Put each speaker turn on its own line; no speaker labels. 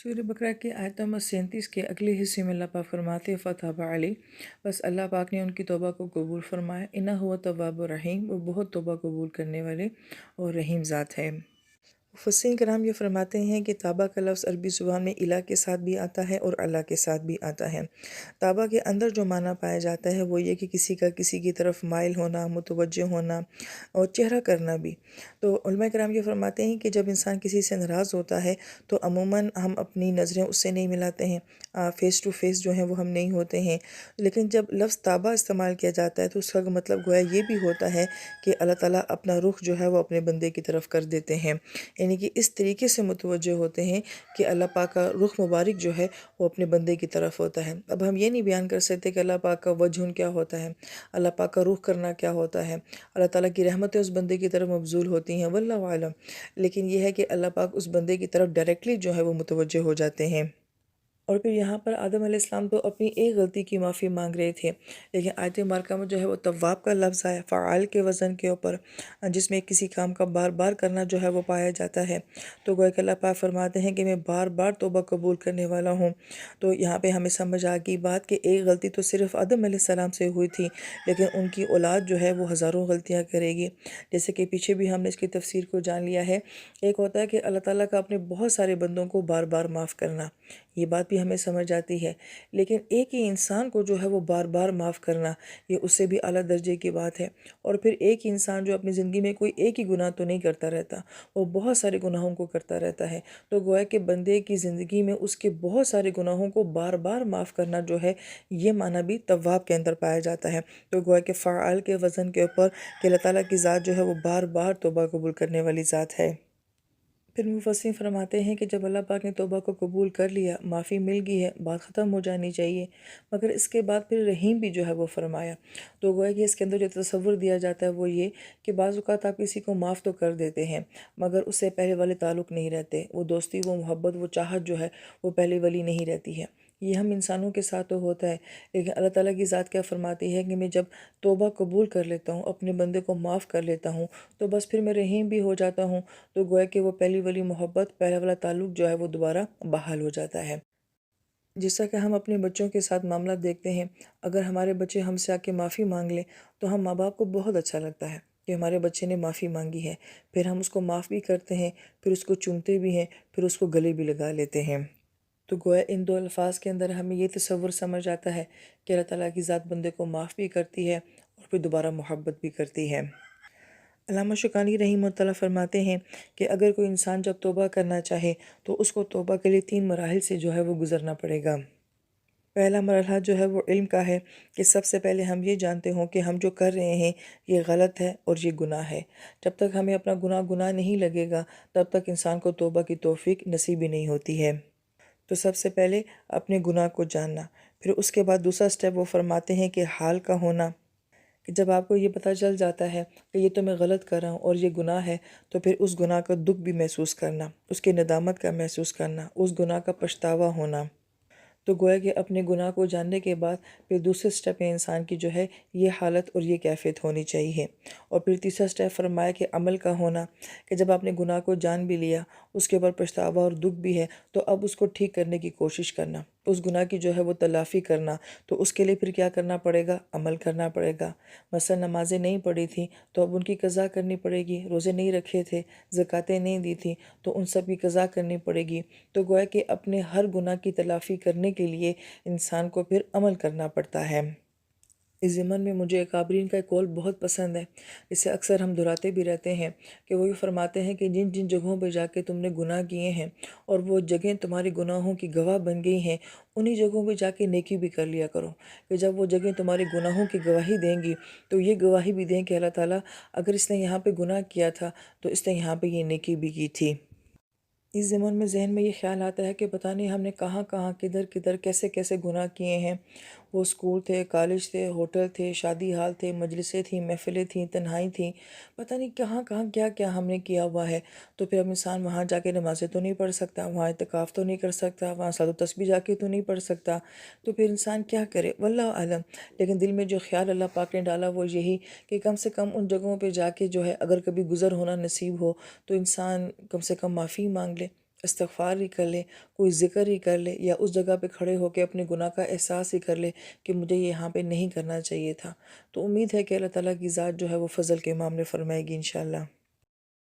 सूरह बकरा की आयत नंबर 37 के अगले हिस्से में अल्लाह पाक फरमाते फ़तब अलैहि, बस अल्लाह पाक ने उनकी तौबा को कबूल फरमाया। इन्नहु हुवा तव्वाबुर रहीम, वो बहुत तौबा कबूल करने वाले और रहीम ज़ात है। मुफस्सिरीन कराम ये फरमाते हैं कि ताबा का लफ्ज़ अरबी ज़ुबान में इला के साथ भी आता है और अल्लाह के साथ भी आता है। ताबा के अंदर जो माना पाया जाता है वो ये कि किसी का किसी की तरफ माइल होना, मुतवज्जह होना और चेहरा करना भी। तो उलमा कराम ये फरमाते हैं कि जब इंसान किसी से नाराज़ होता है तो अमूमन हम अपनी नज़रें उससे नहीं मिलाते हैं, फ़ेस टू फ़ेस जो है वो हम नहीं होते हैं। लेकिन जब लफ्ज़ ताबा इस्तेमाल किया जाता है तो उसका मतलब गोया ये भी होता है कि अल्लाह ताला अपना रुख जो है वो अपने बंदे की तरफ कर देते हैं, यानी कि इस तरीके से मुतवज्जह होते हैं कि अल्लाह पाक का रुख मुबारक जो है वो अपने बंदे की तरफ होता है। अब हम ये नहीं बयान कर सकते कि अल्लाह पाक का वजह क्या होता है, अल्लाह पाक का रुख करना क्या होता है। अल्लाह ताला की रहमतें उस बंदे की तरफ मबज़ूल होती हैं, वल्लाहु आलम। लेकिन यह है कि अल्लाह पाक उस बंदे की तरफ डायरेक्टली जो है वो मुतवज्जह हो जाते हैं। और फिर यहाँ पर आदम अलैहिस्सलाम तो अपनी एक गलती की माफ़ी मांग रहे थे, लेकिन आयत मुबारका में जो है वो तव्वाब का लफ्ज़ आया फ़आल के वज़न के ऊपर, जिसमें किसी काम का बार बार करना जो है वो पाया जाता है। तो गोया कि अल्लाह पाक फरमाते हैं कि मैं बार बार तौबा कबूल करने वाला हूँ। तो यहाँ पे हमें समझ आ गई बात कि एक गलती तो सिर्फ़ आदम अलैहिस्सलाम से हुई थी, लेकिन उनकी औलाद जो है वो हज़ारों गलतियाँ करेगी। जैसे कि पीछे भी हमने इसकी तफसीर को जान लिया है। एक होता है कि अल्लाह ताला का अपने बहुत सारे बंदों को बार बार माफ़ करना, ये बात भी हमें समझ आती है। लेकिन एक ही इंसान को जो है वो बार बार माफ़ करना, ये उससे भी आला दर्जे की बात है। और फिर एक ही इंसान जो अपनी ज़िंदगी में कोई एक ही गुनाह तो नहीं करता रहता, वो बहुत सारे गुनाहों को करता रहता है। तो गोया कि बंदे की ज़िंदगी में उसके बहुत सारे गुनाहों को बार बार माफ़ करना जो है, ये माना भी तव्वाब के अंदर पाया जाता है। तो गोया कि फ़आल के वज़न के ऊपर कि अल्लाह ताला की ज़ात जो है वो बार बार तौबा कबूल करने वाली ज़ात है। फिर मुफस्सिर फरमाते हैं कि जब अल्लाह पाक ने तौबा को कबूल कर लिया, माफ़ी मिल गई है, बात ख़त्म हो जानी चाहिए, मगर इसके बाद फिर रहीम भी जो है वो फरमाया। तो गोया कि इसके अंदर जो तसव्वुर दिया जाता है वो ये कि बाज़ औक़ात आप किसी को माफ़ तो कर देते हैं, मगर उससे पहले वाले ताल्लुक़ नहीं रहते, वो दोस्ती, वो मोहब्बत, वो चाहत जो है वो पहले वाली नहीं रहती है। ये हम इंसानों के साथ तो होता है, लेकिन अल्लाह ताला की ज़ात क्या फरमाती है कि मैं जब तौबा कबूल कर लेता हूँ, अपने बंदे को माफ़ कर लेता हूँ, तो बस फिर मैं रहीम भी हो जाता हूँ। तो गोया कि वो पहली वाली मोहब्बत, पहला वाला ताल्लुक़ जो है वो दोबारा बहाल हो जाता है। जैसा कि हम अपने बच्चों के साथ मामला देखते हैं, अगर हमारे बच्चे हमसे आके माफ़ी मांग लें तो हम माँ बाप को बहुत अच्छा लगता है कि हमारे बच्चे ने माफ़ी मांगी है। फिर हम उसको माफ़ भी करते हैं, फिर उसको चूमते भी हैं, फिर उसको गले भी लगा लेते हैं। तो गोया इन दो अल्फाज के अंदर हमें ये तसव्वुर समझ आता है कि अल्लाह ताला की ज़ात बंदे को माफ़ भी करती है और फिर दोबारा मोहब्बत भी करती है। अल्लामा शौकानी रहमतुल्लाह फरमाते हैं कि अगर कोई इंसान जब तौबा करना चाहे तो उसको तौबा के लिए 3 मराहिल से जो है वो गुज़रना पड़ेगा। पहला मरहला जो है वो इल्म का है कि सबसे पहले हम ये जानते हों कि हम जो कर रहे हैं ये गलत है और ये गुनाह है। जब तक हमें अपना गुनाह गुनाह नहीं लगेगा, तब तक इंसान को तौबा की तौफ़ीक नसीब ही नहीं होती है। तो सबसे पहले अपने गुनाह को जानना, फिर उसके बाद दूसरा स्टेप वो फरमाते हैं कि हाल का होना, कि जब आपको ये पता चल जाता है कि ये तो मैं गलत कर रहा हूँ और ये गुनाह है, तो फिर उस गुनाह का दुःख भी महसूस करना, उसकी नदामत का महसूस करना, उस गुनाह का पछतावा होना। तो गोया कि अपने गुनाह को जानने के बाद फिर दूसरे स्टेप में इंसान की जो है ये हालत और ये कैफियत होनी चाहिए। और फिर तीसरा स्टेप फरमाया कि अमल का होना, कि जब आपने गुनाह को जान भी लिया, उसके ऊपर पछतावा और दुःख भी है, तो अब उसको ठीक करने की कोशिश करना, उस गुनाह की जो है वो तलाफ़ी करना। तो उसके लिए फिर क्या करना पड़ेगा? अमल करना पड़ेगा। मसलन नमाज़ें नहीं पढ़ी थी तो अब उनकी क़ज़ा करनी पड़ेगी, रोज़े नहीं रखे थे, ज़कातें नहीं दी थी तो उन सब की क़ज़ा करनी पड़ेगी। तो गोया कि अपने हर गुनाह की तलाफ़ी करने के लिए इंसान को फिर अमल करना पड़ता है। इस ज़िमन में मुझे काबरीन का एक कौल बहुत पसंद है, इसे अक्सर हम दोहराते भी रहते हैं कि वो ये फ़रमाते हैं कि जिन जिन जगहों पे जाके तुमने गुनाह किए हैं और वो जगहें तुम्हारे गुनाहों की गवाह बन गई हैं, उन्हीं जगहों पे जाके नेकी भी कर लिया करो, कि जब वो जगहें तुम्हारे गुनाहों की गवाही देंगी तो ये गवाही भी दें कि अल्लाह ताला, अगर इसने यहाँ पे गुनाह किया था तो इसने यहाँ पे ये नेकी भी की थी। इस ज़माने में ज़हन में ये ख़्याल आता है कि पता नहीं हमने कहाँ-कहाँ, किधर-किधर, कैसे-कैसे गुनाह किए हैं। वो स्कूल थे, कॉलेज थे, होटल थे, शादी हाल थे, मजलिसें थीं, महफ़िलें थीं, तन्हाई थी, पता नहीं कहाँ-कहाँ, क्या-क्या हमने किया हुआ है। तो फिर अब इंसान वहाँ जाके नमाज़ें तो नहीं पढ़ सकता, वहाँ इतिकाफ़ तो नहीं कर सकता, वहाँ सलातो तस्बीह जाके तो नहीं पढ़ सकता। तो फिर इंसान क्या करे? वल्लाहु आलम। लेकिन दिल में जो ख़्याल अल्लाह पाक ने डाला वो यही कि कम से कम उन जगहों पे जाके जो है अगर कभी गुज़र होना नसीब हो तो इंसान कम से कम माफ़ी माँग ले, استغفار ہی کر لے، کوئی ذکر ہی کر لے، یا اس جگہ پہ کھڑے ہو کے اپنے گناہ کا احساس ہی کر لے کہ مجھے یہاں پہ نہیں کرنا چاہیے تھا، تو امید ہے کہ اللہ تعالیٰ کی ذات جو ہے وہ فضل کے معاملے فرمائے گی انشاءاللہ۔